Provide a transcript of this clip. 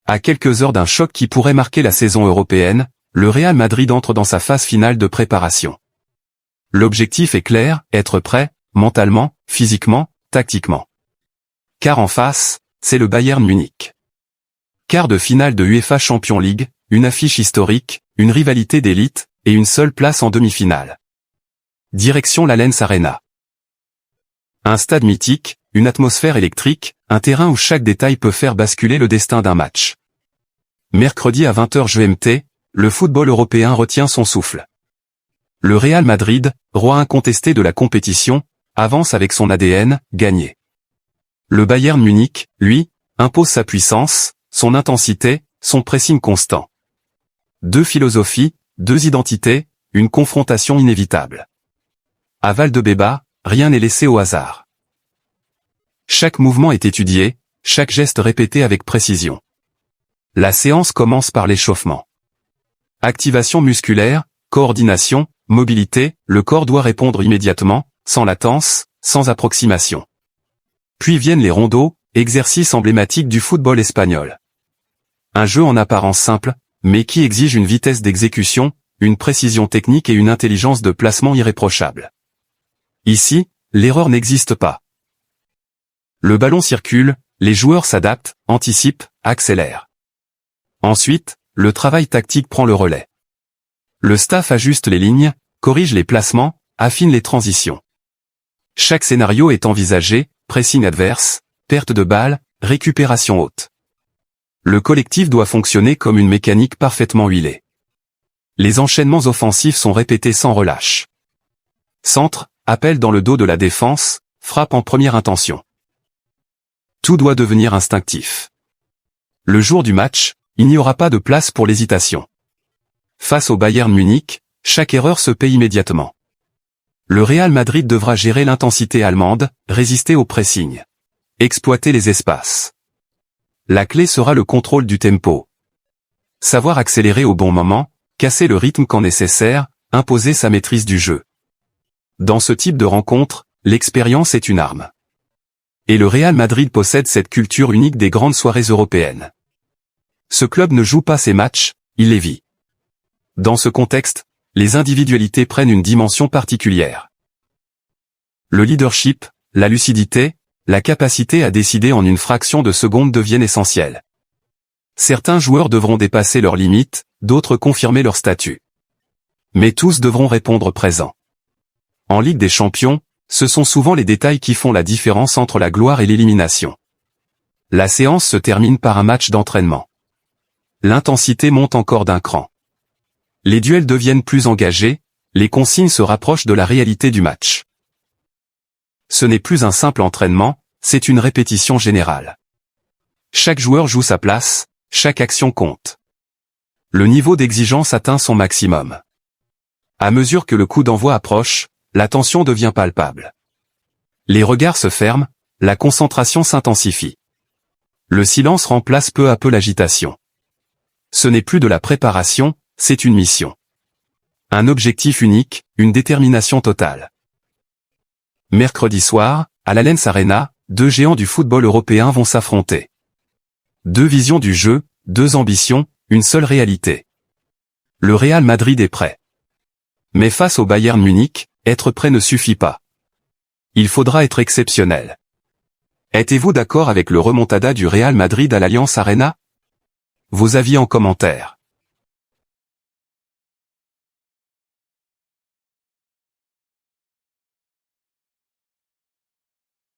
À quelques heures d'un choc qui pourrait marquer la saison européenne, le Real Madrid entre dans sa phase finale de préparation. L'objectif est clair, être prêt, mentalement, physiquement, tactiquement. Car en face, c'est le Bayern Munich. Quart de finale de UEFA Champions League, une affiche historique, une rivalité d'élite, et une seule place en demi-finale. Direction l'Allianz Arena. Un stade mythique, une atmosphère électrique, un terrain où chaque détail peut faire basculer le destin d'un match. Mercredi à 20h GMT, le football européen retient son souffle. Le Real Madrid, roi incontesté de la compétition, avance avec son ADN, gagné. Le Bayern Munich, lui, impose sa puissance, son intensité, son pressing constant. Deux philosophies, deux identités, une confrontation inévitable. À Valdebebas, rien n'est laissé au hasard. Chaque mouvement est étudié, chaque geste répété avec précision. La séance commence par l'échauffement. Activation musculaire, coordination, mobilité, le corps doit répondre immédiatement, sans latence, sans approximation. Puis viennent les rondos, exercice emblématique du football espagnol. Un jeu en apparence simple, mais qui exige une vitesse d'exécution, une précision technique et une intelligence de placement irréprochable. Ici, l'erreur n'existe pas. Le ballon circule, les joueurs s'adaptent, anticipent, accélèrent. Ensuite, le travail tactique prend le relais. Le staff ajuste les lignes, corrige les placements, affine les transitions. Chaque scénario est envisagé, pressing adverse, perte de balle, récupération haute. Le collectif doit fonctionner comme une mécanique parfaitement huilée. Les enchaînements offensifs sont répétés sans relâche. Centre, appel dans le dos de la défense, frappe en première intention. Tout doit devenir instinctif. Le jour du match, il n'y aura pas de place pour l'hésitation. Face au Bayern Munich, chaque erreur se paie immédiatement. Le Real Madrid devra gérer l'intensité allemande, résister au pressing. Exploiter les espaces. La clé sera le contrôle du tempo. Savoir accélérer au bon moment, casser le rythme quand nécessaire, imposer sa maîtrise du jeu. Dans ce type de rencontre, l'expérience est une arme. Et le Real Madrid possède cette culture unique des grandes soirées européennes. Ce club ne joue pas ses matchs, il les vit. Dans ce contexte, les individualités prennent une dimension particulière. Le leadership, la lucidité, la capacité à décider en une fraction de seconde deviennent essentielles. Certains joueurs devront dépasser leurs limites, d'autres confirmer leur statut. Mais tous devront répondre présent. En Ligue des Champions, ce sont souvent les détails qui font la différence entre la gloire et l'élimination. La séance se termine par un match d'entraînement. L'intensité monte encore d'un cran. Les duels deviennent plus engagés, les consignes se rapprochent de la réalité du match. Ce n'est plus un simple entraînement, c'est une répétition générale. Chaque joueur joue sa place, chaque action compte. Le niveau d'exigence atteint son maximum. À mesure que le coup d'envoi approche, la tension devient palpable. Les regards se ferment, la concentration s'intensifie. Le silence remplace peu à peu l'agitation. Ce n'est plus de la préparation, c'est une mission. Un objectif unique, une détermination totale. Mercredi soir, à l'Allianz Arena, deux géants du football européen vont s'affronter. Deux visions du jeu, deux ambitions, une seule réalité. Le Real Madrid est prêt. Mais face au Bayern Munich, être prêt ne suffit pas. Il faudra être exceptionnel. Êtes-vous d'accord avec le remontada du Real Madrid à l'Allianz Arena? Vos avis en commentaire.